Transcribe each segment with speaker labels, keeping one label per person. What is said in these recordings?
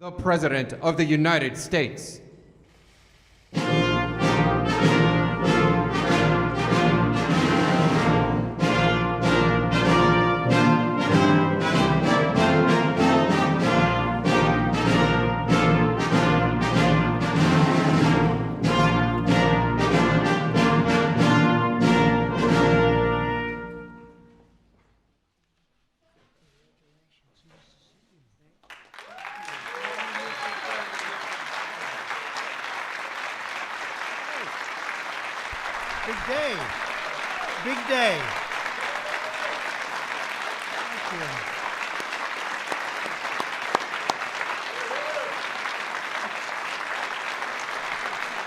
Speaker 1: The President of the United States.
Speaker 2: Big day. Big day. Thank you.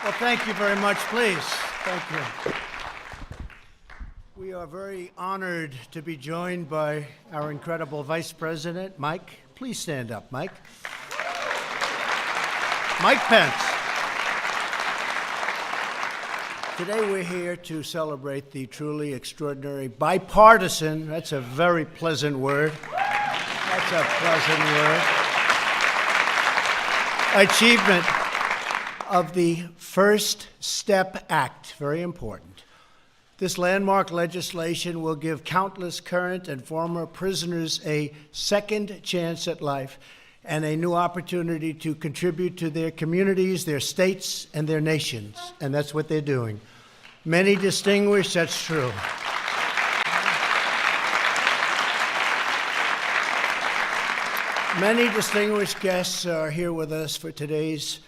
Speaker 2: Well, thank you very much, please. Thank you. We are very honored to be joined by our incredible Vice President, Mike. Please stand up, Mike. Mike Pence. Today we're here to celebrate the truly extraordinary bipartisan, that's a very pleasant word, that's a pleasant word, achievement of the First Step Act, very important. This landmark legislation will give countless current and former prisoners a second chance at life and a new opportunity to contribute to their communities, their states, and their nations. And that's what they're doing. Many distinguished, that's true. Many distinguished guests are here with us for today's,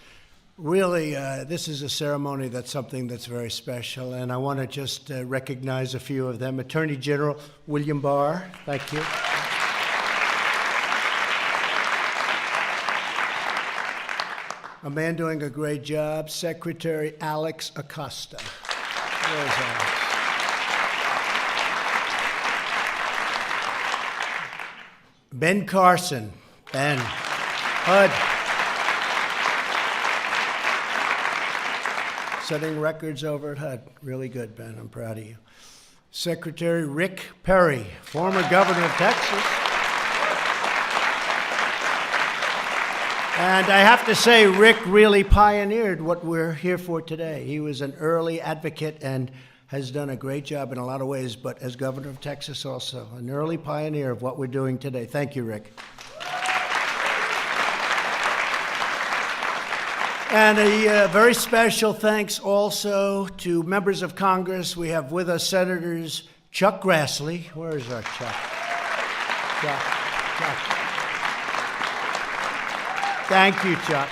Speaker 2: really, this is a ceremony that's something that's very special, and I want to just recognize a few of them. Attorney General William Barr, thank you. A man doing a great job, Secretary Alex Acosta. Where's Alex? Ben Carson. Ben. HUD. Setting records over at HUD. Really good, Ben. I'm proud of you. Secretary Rick Perry, former governor of Texas. And I have to say, Rick really pioneered what we're here for today. He was an early advocate and has done a great job in a lot of ways, but as governor of Texas also, an early pioneer of what we're doing today. Thank you, Rick. And a very special thanks also to members of Congress. We have with us Senators Chuck Grassley. Where is our Chuck? Chuck. Thank you, Chuck.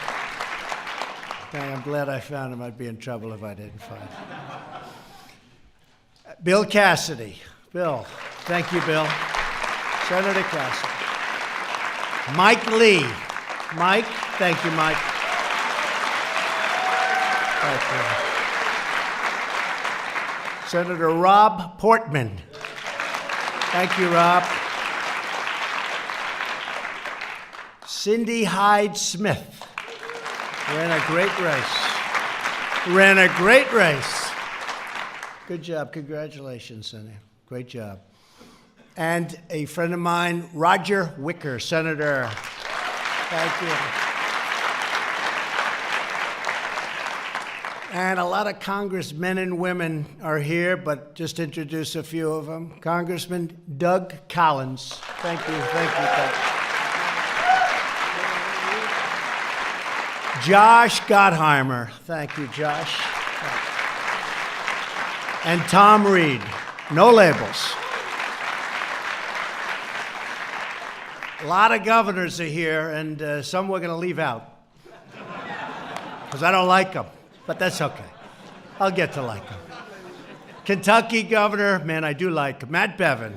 Speaker 2: I'm glad I found him. I'd be in trouble if I didn't find him. Bill Cassidy. Bill. Thank you, Bill. Senator Cassidy. Mike Lee. Mike. Thank you, Mike. Thank you. Senator Rob Portman. Thank you, Rob. Cindy Hyde-Smith ran a great race. Good job. Congratulations, Cindy. Great job. And a friend of mine, Roger Wicker, Senator. Thank you. And a lot of congressmen and women are here, but just introduce a few of them. Congressman Doug Collins. Thank you. Doug. Josh Gottheimer. Thank you, Josh. And Tom Reed. No labels. A lot of governors are here, and some we're going to leave out. Because I don't like them, but that's okay. I'll get to like them. Kentucky Governor, man, I do like Matt Bevin.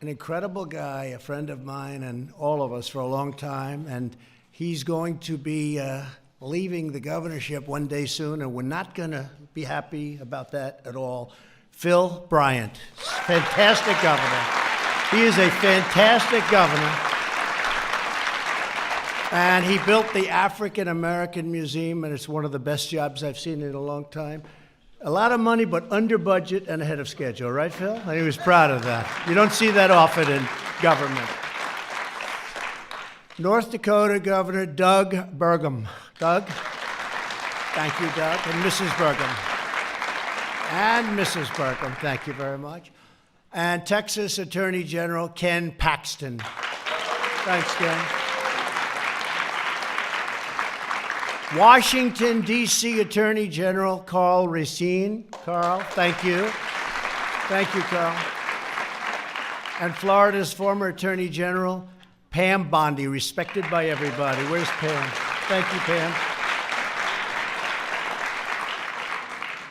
Speaker 2: An incredible guy, a friend of mine and all of us for a long time, and he's going to be leaving the governorship one day soon, and we're not going to be happy about that at all. Phil Bryant, fantastic governor. He is a fantastic governor, and he built the African American Museum, and it's one of the best jobs I've seen in a long time. A lot of money, but under budget and ahead of schedule, right, Phil? And he was proud of that. You don't see that often in government. North Dakota Governor Doug Burgum. Doug? Thank you, Doug. And Mrs. Burgum. And Mrs. Burgum, thank you very much. And Texas Attorney General Ken Paxton. Thanks, Ken. Washington, D.C. Attorney General Carl Racine. Carl, thank you. Thank you, Carl. And Florida's former Attorney General, Pam Bondi, respected by everybody. Where's Pam? Thank you, Pam.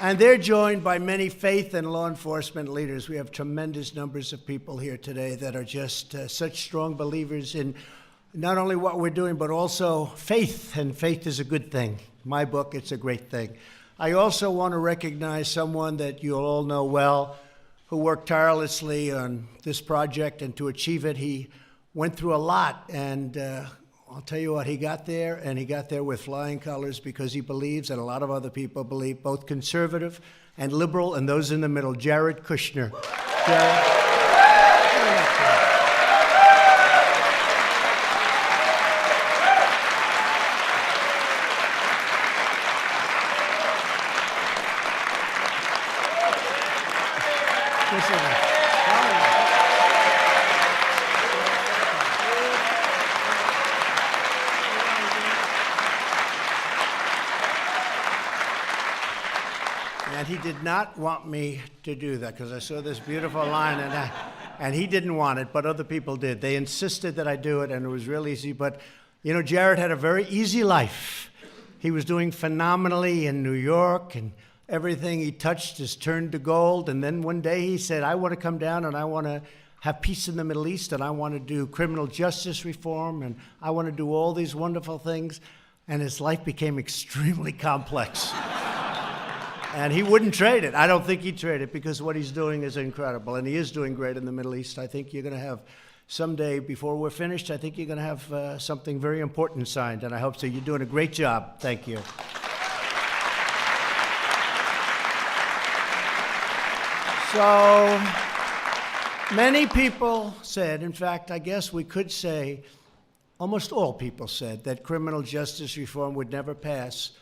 Speaker 2: And they're joined by many faith and law enforcement leaders. We have tremendous numbers of people here today that are just such strong believers in not only what we're doing, but also faith, and faith is a good thing. My book, it's a great thing. I also want to recognize someone that you all know well, who worked tirelessly on this project, and to achieve it, he went through a lot, and I'll tell you what, he got there, and he got there with flying colors because he believes, and a lot of other people believe, both conservative and liberal, and those in the middle. Jared Kushner. Jared. And he did not want me to do that because I saw this beautiful line, and he didn't want it, but other people did. They insisted that I do it, and it was real easy. But, you know, Jared had a very easy life. He was doing phenomenally in New York, and everything he touched just turned to gold. And then one day he said, I want to come down and I want to have peace in the Middle East, and I want to do criminal justice reform, and I want to do all these wonderful things. And his life became extremely complex. And he wouldn't trade it. I don't think he'd trade it because what he's doing is incredible. And he is doing great in the Middle East. I think you're going to have someday, before we're finished, I think you're going to have something very important signed. And I hope so. You're doing a great job. Thank you. So many people said, in fact, I guess we could say, almost all people said, that criminal justice reform would never pass.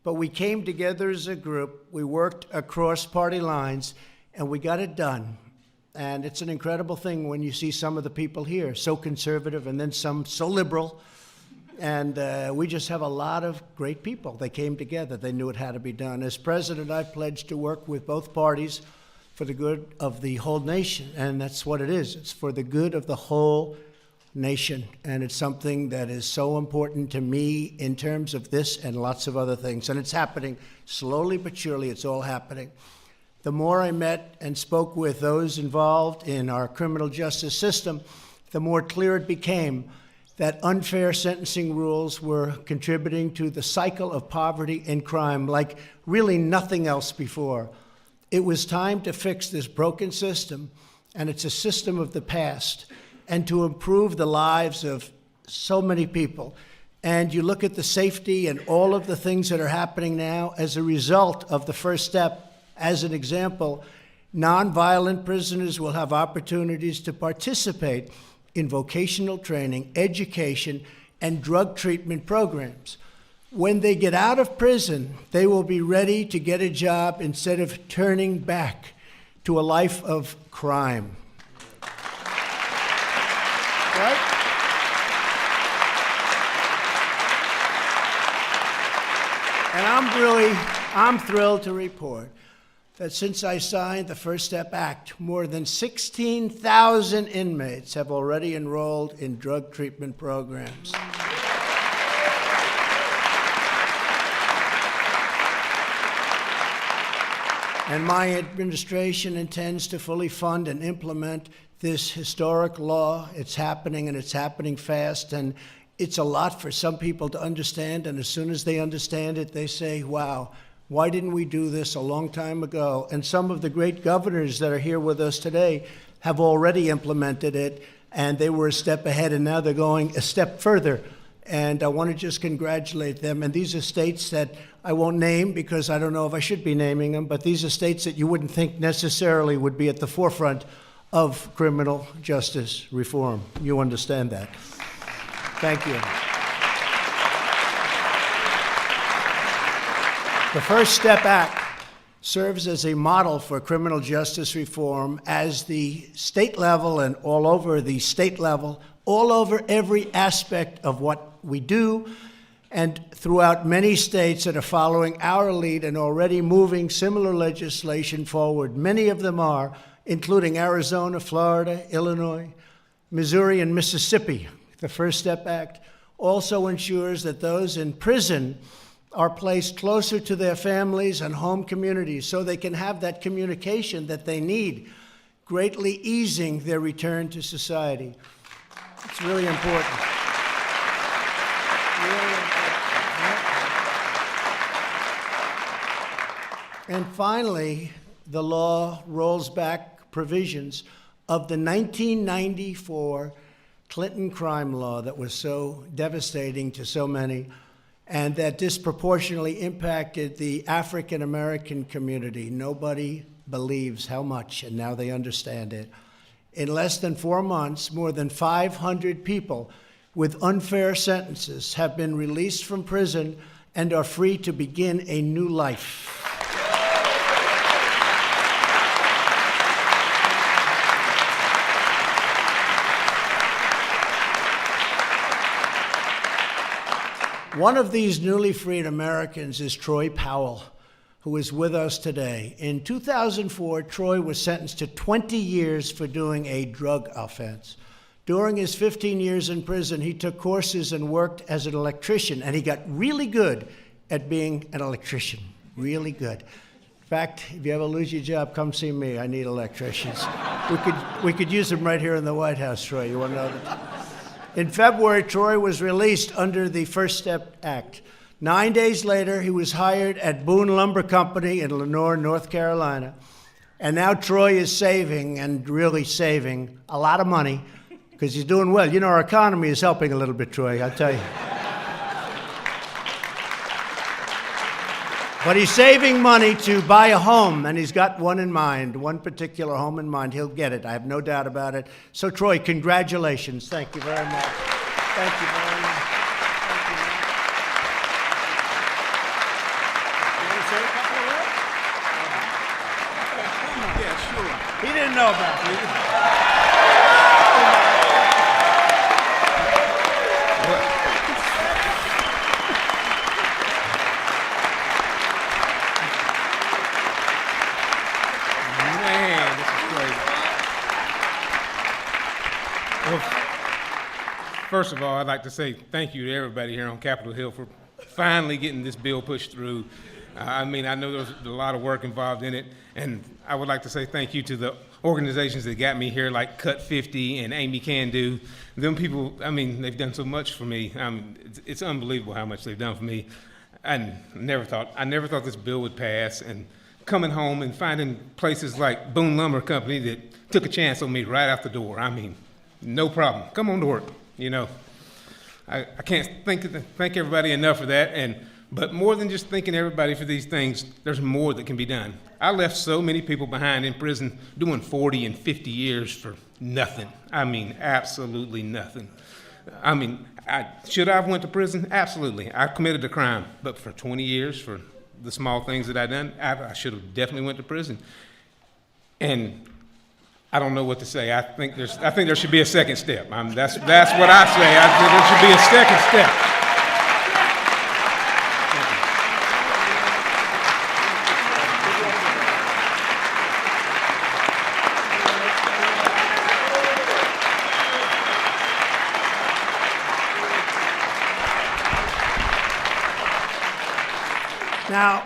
Speaker 2: But we came together as a group, we worked across party lines, and we got it done. And it's an incredible thing when you see some of the people here, so conservative, and then some so liberal. And we just have a lot of great people. They came together, they knew it had to be done. As president, I pledged to work with both parties for the good of the whole nation, and that's what it is. It's for the good of the whole nation, and it's something that is so important to me in terms of this and lots of other things. And it's happening slowly but surely. It's all happening. The more I met and spoke with those involved in our criminal justice system, the more clear it became that unfair sentencing rules were contributing to the cycle of poverty and crime like really nothing else before. It was time to fix this broken system, and it's a system of the past, and to improve the lives of so many people. And you look at the safety and all of the things that are happening now as a result of the first step. As an example, nonviolent prisoners will have opportunities to participate in vocational training, education, and drug treatment programs. When they get out of prison, they will be ready to get a job instead of turning back to a life of crime. Right? And I'm thrilled to report that since I signed the First Step Act, more than 16,000 inmates have already enrolled in drug treatment programs. And my administration intends to fully fund and implement this historic law. It's happening, and it's happening fast, and it's a lot for some people to understand, and as soon as they understand it, they say, wow, why didn't we do this a long time ago? And some of the great governors that are here with us today have already implemented it, and they were a step ahead, and now they're going a step further. And I want to just congratulate them. And these are states that I won't name because I don't know if I should be naming them, but these are states that you wouldn't think necessarily would be at the forefront of criminal justice reform. You understand that. Thank you. The First Step Act serves as a model for criminal justice reform as the state level and all over the state level, all over every aspect of what we do, and throughout many states that are following our lead and already moving similar legislation forward. Many of them are, including Arizona, Florida, Illinois, Missouri, and Mississippi. The First Step Act also ensures that those in prison are placed closer to their families and home communities so they can have that communication that they need, greatly easing their return to society. It's really important. Really important. And finally, the law rolls back provisions of the 1994 Clinton crime law that was so devastating to so many and that disproportionately impacted the African American community. Nobody believes how much, and now they understand it. In less than 4 months, more than 500 people with unfair sentences have been released from prison and are free to begin a new life. One of these newly freed Americans is Troy Powell, who is with us today. In 2004, Troy was sentenced to 20 years for doing a drug offense. During his 15 years in prison, he took courses and worked as an electrician, and he got really good at being an electrician, really good. In fact, if you ever lose your job, come see me. I need electricians. We could use them right here in the White House, Troy. You want to know that? In February, Troy was released under the First Step Act. 9 days later, he was hired at Boone Lumber Company in Lenoir, North Carolina. And now Troy is saving, and really saving, a lot of money because he's doing well. You know, our economy is helping a little bit, Troy, I'll tell you. But he's saving money to buy a home, and he's got one in mind, one particular home in mind. He'll get it. I have no doubt about it. So, Troy, congratulations. Thank you very much. Thank you very much. Thank you, man. You want to say a couple of words?
Speaker 3: Yeah, sure.
Speaker 2: He didn't know about it.
Speaker 3: Man, this is great. Well, first of all, I'd like to say thank you to everybody here on Capitol Hill for finally getting this bill pushed through. I mean, I know there was a lot of work involved in it, and I would like to say thank you to the organizations that got me here, like Cut 50 and Amy Can Do. Them people, I mean, they've done so much for me. It's unbelievable how much they've done for me. I never thought this bill would pass, and coming home and finding places like Boone Lumber Company that took a chance on me right out the door. I mean, no problem. Come on to work, you know. I can't thank everybody enough for that, but more than just thanking everybody for these things, there's more that can be done. I left so many people behind in prison doing 40 and 50 years for nothing. I mean, absolutely nothing. I mean, should I have went to prison? Absolutely. I committed a crime, but for 20 years for the small things that I done, I should have definitely went to prison. And I don't know what to say. I think there should be a second step. That's what I say. I think there should be a second step.
Speaker 2: Now,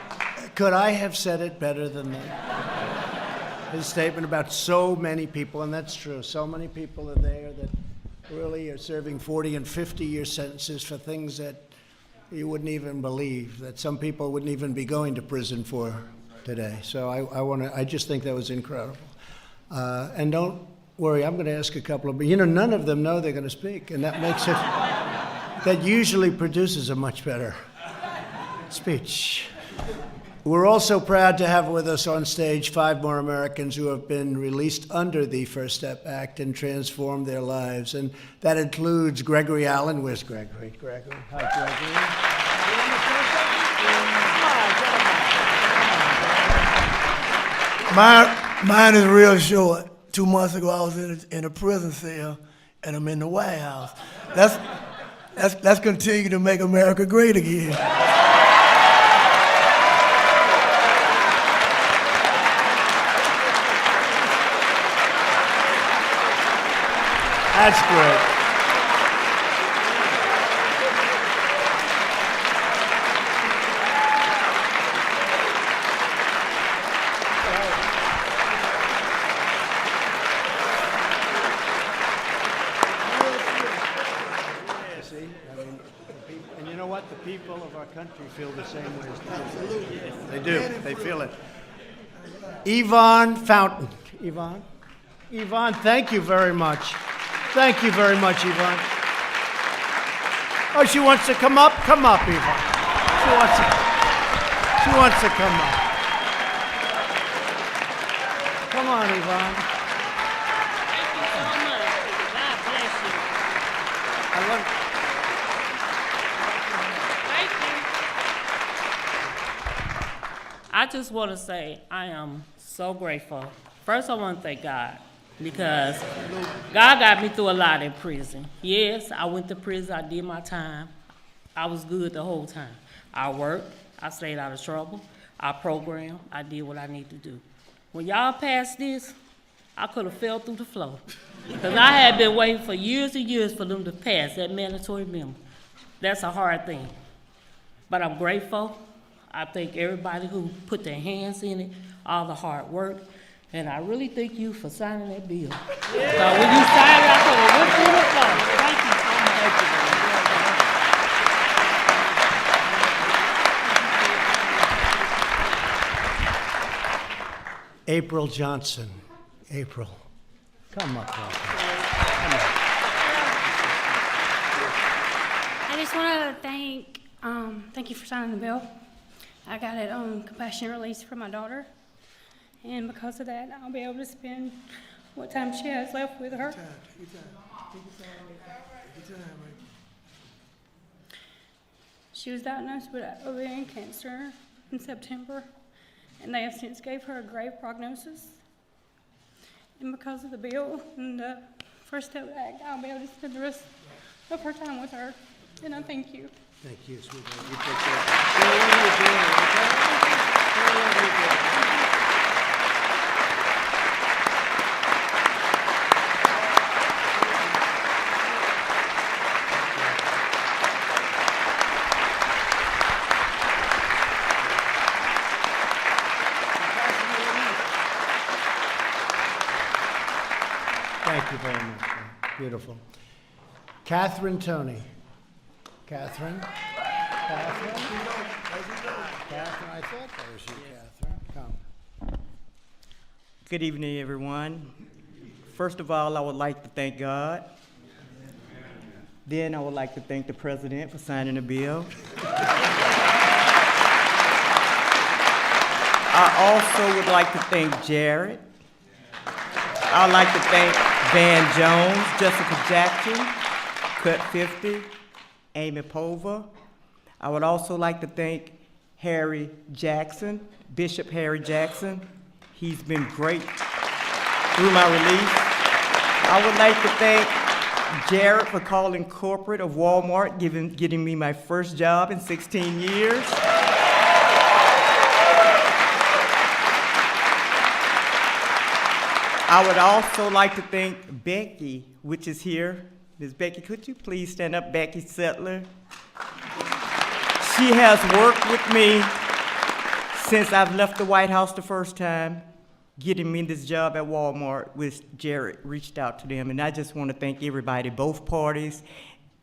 Speaker 2: could I have said it better than that? His statement about so many people, and that's true, so many people are there that really are serving 40 and 50-year sentences for things that you wouldn't even believe, that some people wouldn't even be going to prison for today. So I just think that was incredible. And don't worry, I'm going to ask a couple of, none of them know they're going to speak, and that makes it that usually produces a much better speech. We're also proud to have with us on stage 5 more Americans who have been released under the First Step Act and transformed their lives. And that includes Gregory Allen. Where's Gregory? Gregory. Hi, Gregory.
Speaker 4: Mine is real short. 2 months ago, I was in a prison cell, and I'm in the White House. Let's continue to make America great again.
Speaker 2: That's great. See, and you know what? The people of our country feel the same way as absolutely. They do. They feel it. Yvonne Fountain. Yvonne, thank you very much. Thank you very much, Yvonne. Oh, she wants to come up? Come up, Yvonne. She wants to come up. Come on, Yvonne.
Speaker 5: Thank you so much. God bless you.
Speaker 2: I love
Speaker 5: Thank you. I just want to say I am so grateful. First, I want to thank God because God got me through a lot in prison. Yes, I went to prison. I did my time. I was good the whole time. I worked. I stayed out of trouble. I programmed. I did what I need to do. When y'all passed this, I could have fell through the floor because I had been waiting for years and years for them to pass that mandatory minimum. That's a hard thing. But I'm grateful. I thank everybody who put their hands in it, all the hard work. And I really thank you for signing that bill. So when you signed it, I could have went through the floor. Thank you so much.
Speaker 2: April Johnson. April, come up.
Speaker 6: I just wanted to thank you for signing the bill. I got it on compassionate release for my daughter. And because of that, I'll be able to spend what time she has left with her. She was diagnosed with ovarian cancer in September, and they have since gave her a grave prognosis. And because of the bill and the First Step Act, I'll be able to spend the rest of her time with her. And I thank you.
Speaker 2: Thank you, sweetheart. You take care. Say hello to your daughter, okay? Say hello to your daughter. Thank you very much. Beautiful. Catherine Toney. Catherine? Catherine, I thought that was you, Catherine. Come.
Speaker 7: Good evening, everyone. First of all, I would like to thank God. Then I would like to thank the President for signing the bill. I also would like to thank Jared. I'd like to thank Van Jones, Jessica Jackson, Cut 50, Amy Pova. I would also like to thank Harry Jackson, Bishop Harry Jackson. He's been great through my release. I would like to thank Jared for calling corporate of Walmart, getting me my first job in 16 years. I would also like to thank Becky, which is here. Ms. Becky, could you please stand up, Becky Settler? She has worked with me since I've left the White House the first time, getting me this job at Walmart, which Jared reached out to them. And I just want to thank everybody, both parties.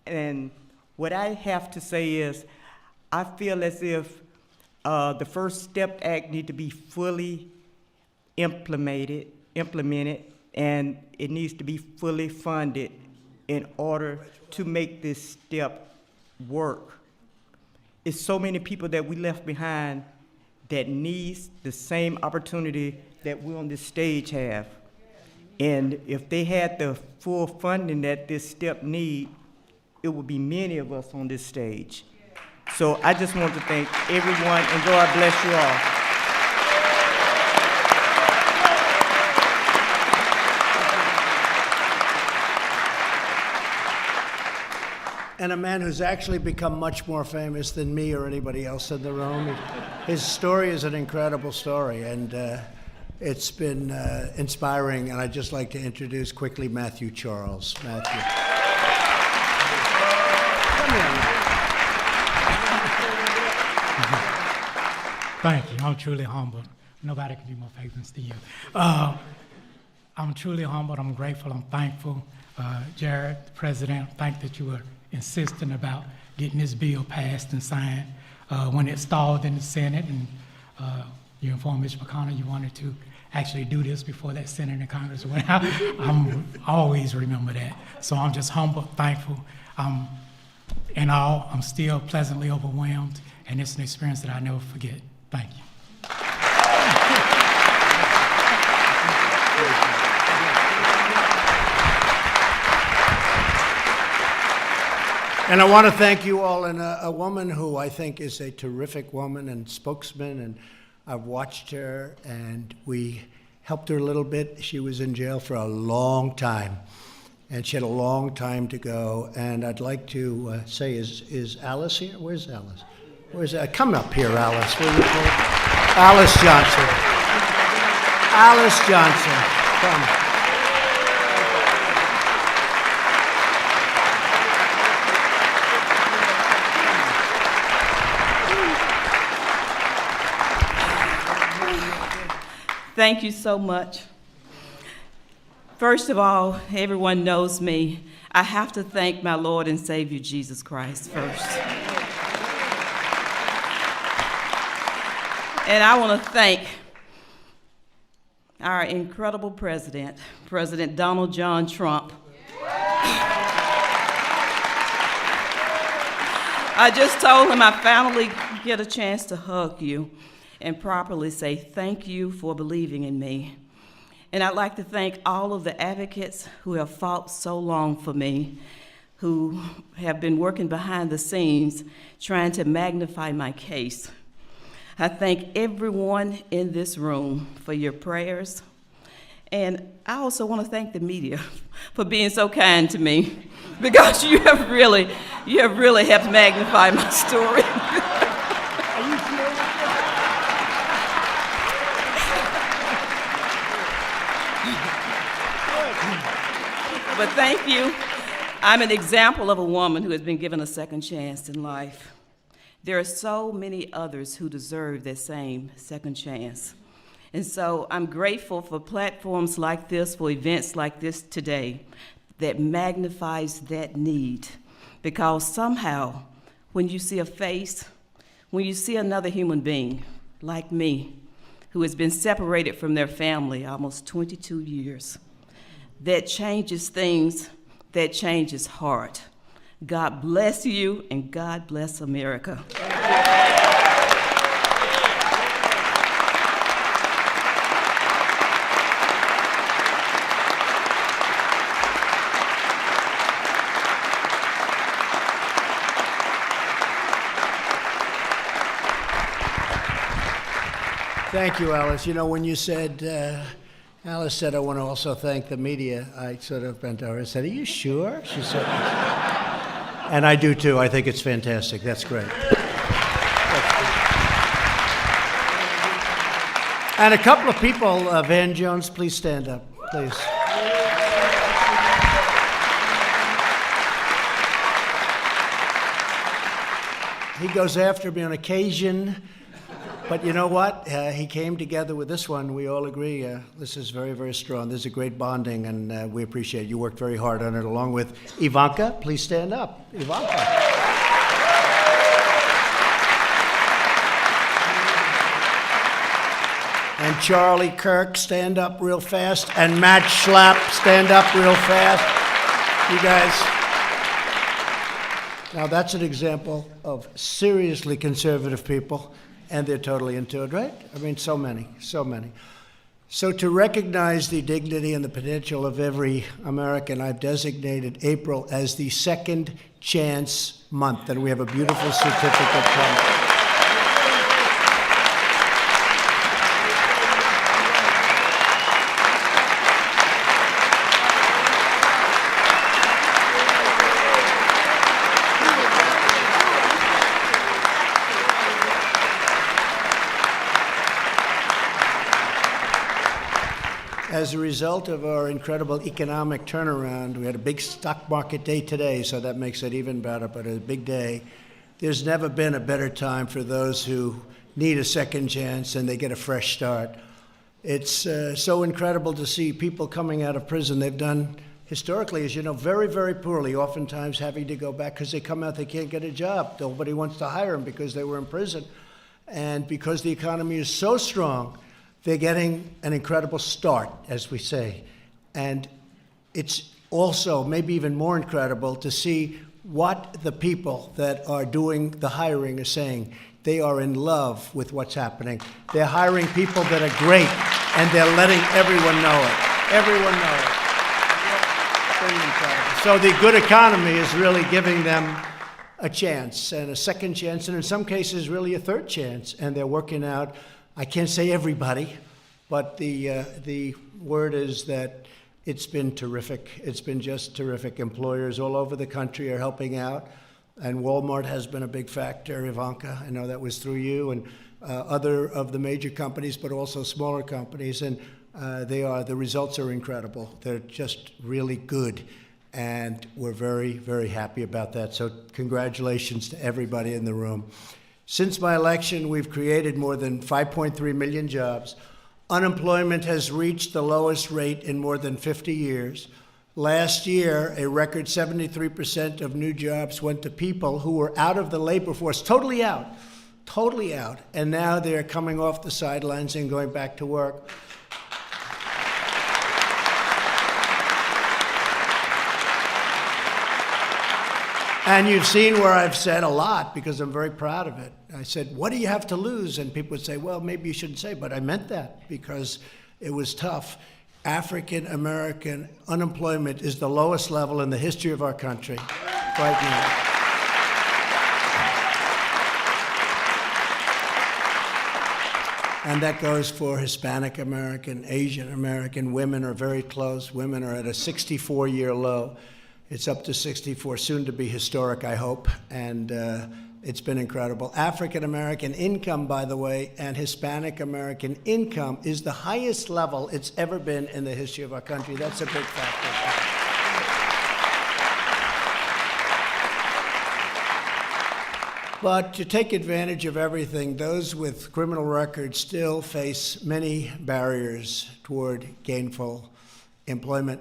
Speaker 7: And what I have to say is, I feel as if the First Step Act need to be fully implemented, and it needs to be fully funded in order to make this step work. It's so many people that we left behind that needs the same opportunity that we on this stage have. And if they had the full funding that this step need, it would be many of us on this stage. So I just want to thank everyone, and God bless you all.
Speaker 2: And a man who's actually become much more famous than me or anybody else in the room. His story is an incredible story, and it's been inspiring. And I'd just like to introduce quickly Matthew Charles. Matthew. Come here, Matthew.
Speaker 8: Thank you. I'm truly humbled. Nobody can be more famous than you. I'm truly humbled. I'm grateful. I'm thankful. Jared, the president, thank that you were insistent about getting this bill passed and signed. When it stalled in the Senate, and you informed Mitch McConnell you wanted to actually do this before that Senate and Congress went out. I'm always remember that. So I'm just humbled, thankful. In all, I'm still pleasantly overwhelmed, and it's an experience that I never forget. Thank you.
Speaker 2: And I want to thank you all, and a woman who I think is a terrific woman and spokesman, and I've watched her, and we helped her a little bit. She was in jail for a long time, and she had a long time to go. And I'd like to say, is Alice here? Where's Alice? Come up here, Alice. Alice Johnson. Alice Johnson, come.
Speaker 9: Thank you so much. First of all, everyone knows me. I have to thank my Lord and Savior Jesus Christ first. And I want to thank our incredible president, President Donald John Trump. I just told him I finally get a chance to hug you and properly say thank you for believing in me. And I'd like to thank all of the advocates who have fought so long for me, who have been working behind the scenes trying to magnify my case. I thank everyone in this room for your prayers. And I also want to thank the media for being so kind to me, because you have really helped magnify my story. But thank you. I'm an example of a woman who has been given a second chance in life. There are so many others who deserve that same second chance. And so I'm grateful for platforms like this, for events like this today, that magnifies that need. Because somehow, when you see a face, when you see another human being like me, who has been separated from their family almost 22 years, that changes things, that changes heart. God bless you, and God bless America.
Speaker 2: Thank you, Alice. You know, when you said, Alice said, I want to also thank the media, I sort of bent over and said, are you sure? She said, and I do too. I think it's fantastic. That's great. And a couple of people, Van Jones, please stand up, please. He goes after me on occasion. But you know what? He came together with this one. We all agree this is very, very strong. There's a great bonding, and we appreciate it. You worked very hard on it, along with Ivanka. Please stand up. Ivanka. And Charlie Kirk, stand up real fast. And Matt Schlapp, stand up real fast. You guys. Now, that's an example of seriously conservative people, and they're totally into it, right? I mean, so many, so many. So to recognize the dignity and the potential of every American, I've designated April as the Second Chance Month, and we have a beautiful certificate coming. As a result of our incredible economic turnaround, we had a big stock market day today, so that makes it even better, but a big day. There's never been a better time for those who need a second chance and they get a fresh start. It's so incredible to see people coming out of prison. They've done, historically, as you know, very, very poorly, oftentimes having to go back because they come out, they can't get a job. Nobody wants to hire them because they were in prison. And because the economy is so strong, they're getting an incredible start, as we say. And it's also maybe even more incredible to see what the people that are doing the hiring are saying. They are in love with what's happening. They're hiring people that are great, and they're letting everyone know it. Everyone know it. Pretty incredible. So the good economy is really giving them a chance, and a second chance, and in some cases, really a third chance. And they're working out. I can't say everybody, but the word is that it's been terrific. It's been just terrific. Employers all over the country are helping out, and Walmart has been a big factor. Ivanka, I know that was through you, and other of the major companies, but also smaller companies, and the results are incredible. They're just really good, and we're very, very happy about that. So congratulations to everybody in the room. Since my election, we've created more than 5.3 million jobs. Unemployment has reached the lowest rate in more than 50 years. Last year, a record 73% of new jobs went to people who were out of the labor force, totally out, and now they're coming off the sidelines and going back to work. And you've seen where I've said a lot, because I'm very proud of it. I said, what do you have to lose? And people would say, well, maybe you shouldn't say, but I meant that because it was tough. African American unemployment is the lowest level in the history of our country right now. And that goes for Hispanic American, Asian American. Women are very close. Women are at a 64-year low. It's up to 64, soon to be historic, I hope, and it's been incredible. African American income, by the way, and Hispanic American income is the highest level it's ever been in the history of our country. That's a big factor. But to take advantage of everything, those with criminal records still face many barriers toward gainful employment.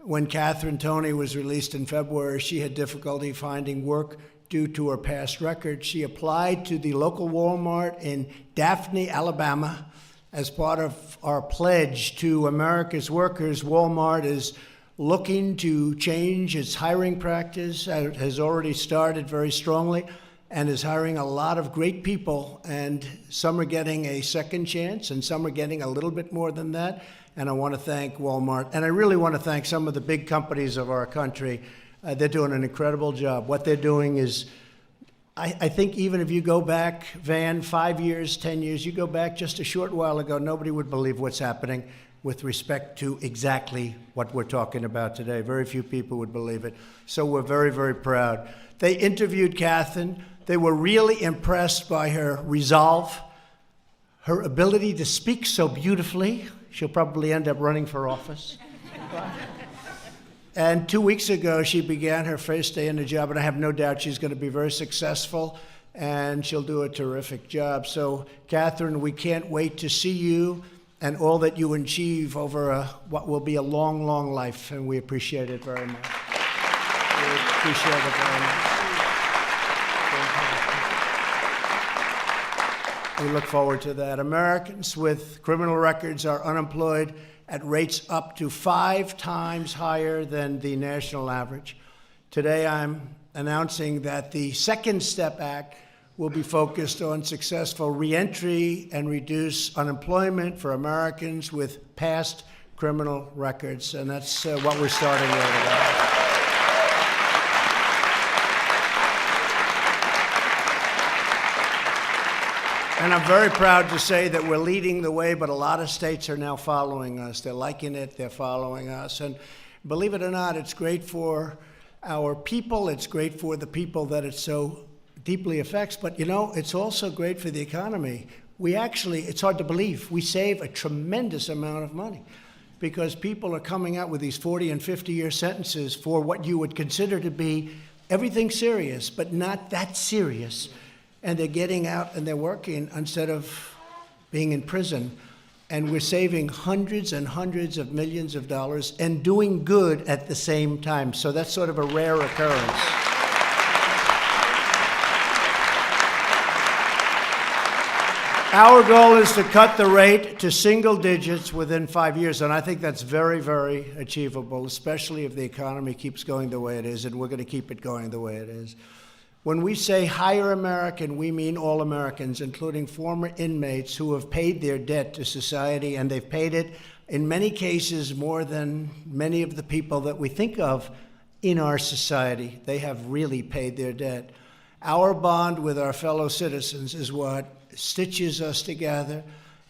Speaker 2: When Catherine Toney was released in February, she had difficulty finding work due to her past record. She applied to the local Walmart in Daphne, Alabama. As part of our pledge to America's workers, Walmart is looking to change its hiring practice. It has already started very strongly and is hiring a lot of great people, and some are getting a second chance and some are getting a little bit more than that. And I want to thank Walmart, and I really want to thank some of the big companies of our country. They're doing an incredible job. What they're doing is, I think even if you go back, Van, 5 years, 10 years, you go back just a short while ago, nobody would believe what's happening with respect to exactly what we're talking about today. Very few people would believe it. So we're very, very proud. They interviewed Catherine. They were really impressed by her resolve, her ability to speak so beautifully. She'll probably end up running for office. And 2 weeks ago, she began her first day in the job, and I have no doubt she's going to be very successful, and she'll do a terrific job. So, Catherine, we can't wait to see you and all that you achieve over what will be a long, long life, and we appreciate it very much. We appreciate it very much. We look forward to that. Americans with criminal records are unemployed at rates up to 5 times higher than the national average. Today, I'm announcing that the Second Step Act will be focused on successful reentry and reduce unemployment for Americans with past criminal records. And that's what we're starting with today. And I'm very proud to say that we're leading the way, but a lot of states are now following us. They're liking it, they're following us. And believe it or not, it's great for our people, it's great for the people that it so deeply affects, but you know, it's also great for the economy. We actually, it's hard to believe, we save a tremendous amount of money because people are coming out with these 40 and 50-year sentences for what you would consider to be everything serious, but not that serious. And they're getting out and they're working instead of being in prison. And we're saving hundreds and hundreds of millions of dollars and doing good at the same time. So that's sort of a rare occurrence. Our goal is to cut the rate to single digits within 5 years, and I think that's very, very achievable, especially if the economy keeps going the way it is, and we're going to keep it going the way it is. When we say hire American, we mean all Americans, including former inmates who have paid their debt to society, and they've paid it, in many cases, more than many of the people that we think of in our society. They have really paid their debt. Our bond with our fellow citizens is what stitches us together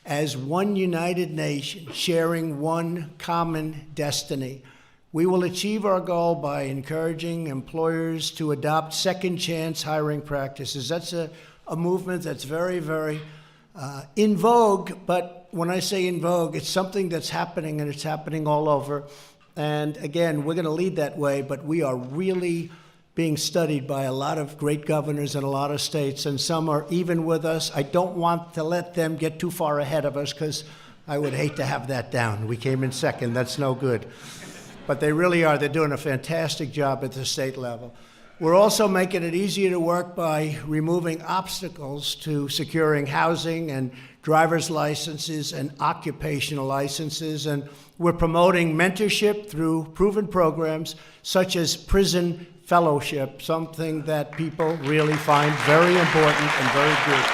Speaker 2: as one united nation, sharing one common destiny. We will achieve our goal by encouraging employers to adopt second chance hiring practices. That's a movement that's very, very in vogue, but when I say in vogue, it's something that's happening, and it's happening all over. And again, we're going to lead that way, but we are really being studied by a lot of great governors in a lot of states, and some are even with us. I don't want to let them get too far ahead of us because I would hate to have that down. We came in second. That's no good. But they really are. They're doing a fantastic job at the state level. We're also making it easier to work by removing obstacles to securing housing and driver's licenses and occupational licenses. And we're promoting mentorship through proven programs such as prison fellowship, something that people really find very important and very good.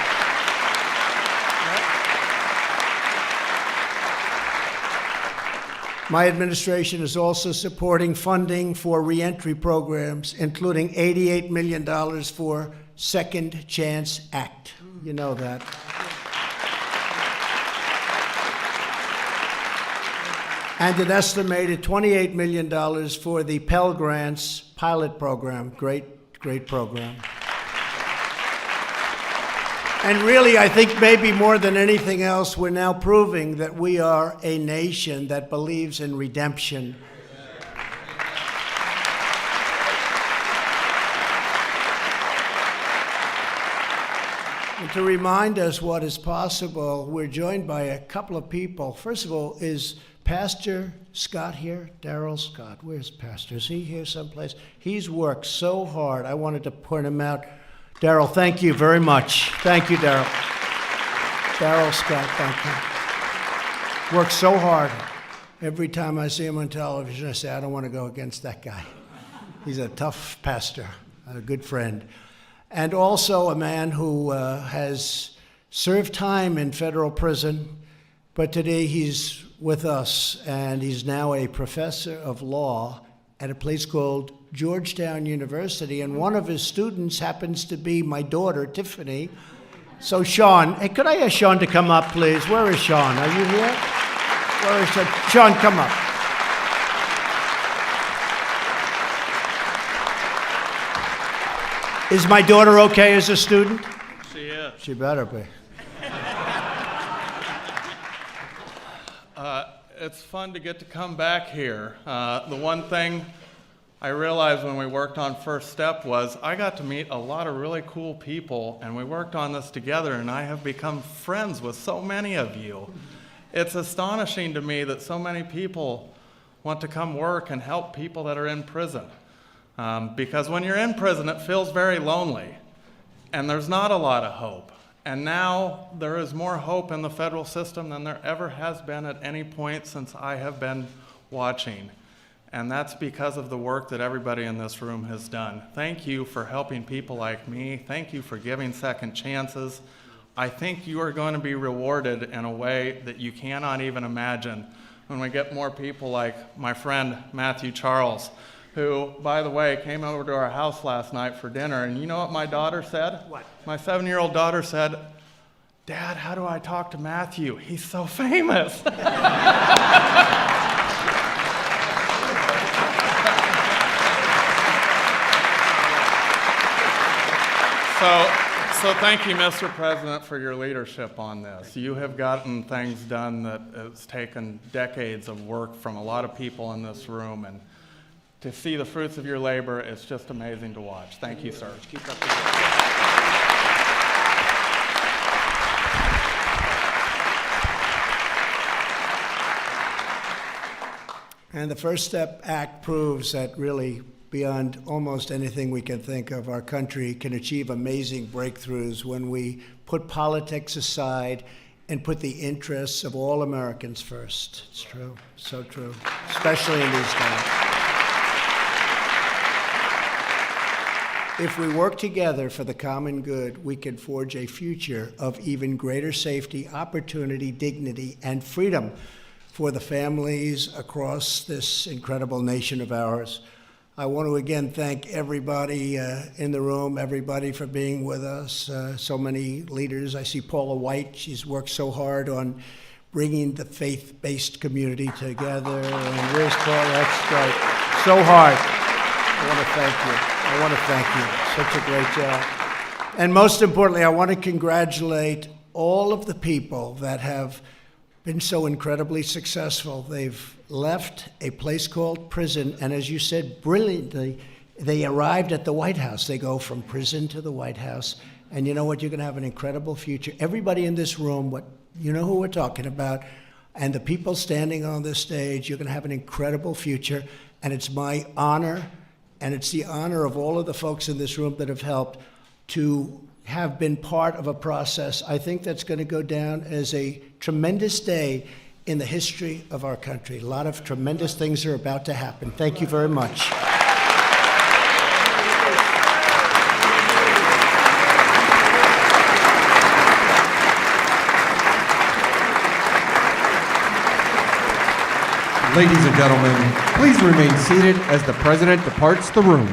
Speaker 2: My administration is also supporting funding for reentry programs, including $88 million for Second Chance Act. You know that. And an estimated $28 million for the Pell Grants pilot program. Great, great program. And really, I think maybe more than anything else, we're now proving that we are a nation that believes in redemption. And to remind us what is possible, we're joined by a couple of people. First of all, is Pastor Scott here? Darrell Scott. Where's Pastor? Is he here someplace? He's worked so hard. I wanted to point him out. Darrell, thank you very much. Thank you, Darrell. Darrell Scott, thank you. Worked so hard. Every time I see him on television, I say, I don't want to go against that guy. He's a tough pastor, a good friend. And also a man who has served time in federal prison, but today he's with us, and he's now a professor of law at a place called Georgetown University, and one of his students happens to be my daughter, Tiffany. So Sean, hey, could I ask Sean to come up, please? Where is Sean? Are you here? Where is Sean? Sean, come up. Is my daughter okay as a student?
Speaker 10: She is.
Speaker 2: She better be.
Speaker 10: It's fun to get to come back here. The one thing I realized when we worked on First Step was I got to meet a lot of really cool people, and we worked on this together, and I have become friends with so many of you. It's astonishing to me that so many people want to come work and help people that are in prison. Because when you're in prison, it feels very lonely, and there's not a lot of hope. And now there is more hope in the federal system than there ever has been at any point since I have been watching. And that's because of the work that everybody in this room has done. Thank you for helping people like me. Thank you for giving second chances. I think you are going to be rewarded in a way that you cannot even imagine when we get more people like my friend Matthew Charles, who, by the way, came over to our house last night for dinner. And you know what my daughter said? What? My 7-year-old daughter said, "Dad, how do I talk to Matthew? He's so famous." So thank you, Mr. President, for your leadership on this. You have gotten things done that has taken decades of work from a lot of people in this room, and to see the fruits of your labor, it's just amazing to watch. Thank you, sir.
Speaker 2: Keep up the work. And the First Step Act proves that really, beyond almost anything we can think of, our country can achieve amazing breakthroughs when we put politics aside and put the interests of all Americans first. It's true, so true, especially in these times. If we work together for the common good, we can forge a future of even greater safety, opportunity, dignity, and freedom for the families across this incredible nation of ours. I want to again thank everybody in the room, everybody for being with us, so many leaders. I see Paula White, she's worked so hard on bringing the faith-based community together. And where's Paula? That's right, so hard. I want to thank you. Such a great job. And most importantly, I want to congratulate all of the people that have been so incredibly successful. They've left a place called prison, and as you said brilliantly, they arrived at the White House. They go from prison to the White House, and you know what? You're going to have an incredible future. Everybody in this room, you know who we're talking about, and the people standing on this stage, you're going to have an incredible future, and it's my honor, and it's the honor of all of the folks in this room that have helped to have been part of a process, I think, that's going to go down as a tremendous day in the history of our country. A lot of tremendous things are about to happen. Thank you very much.
Speaker 1: Ladies and gentlemen, please remain seated as the President departs the room.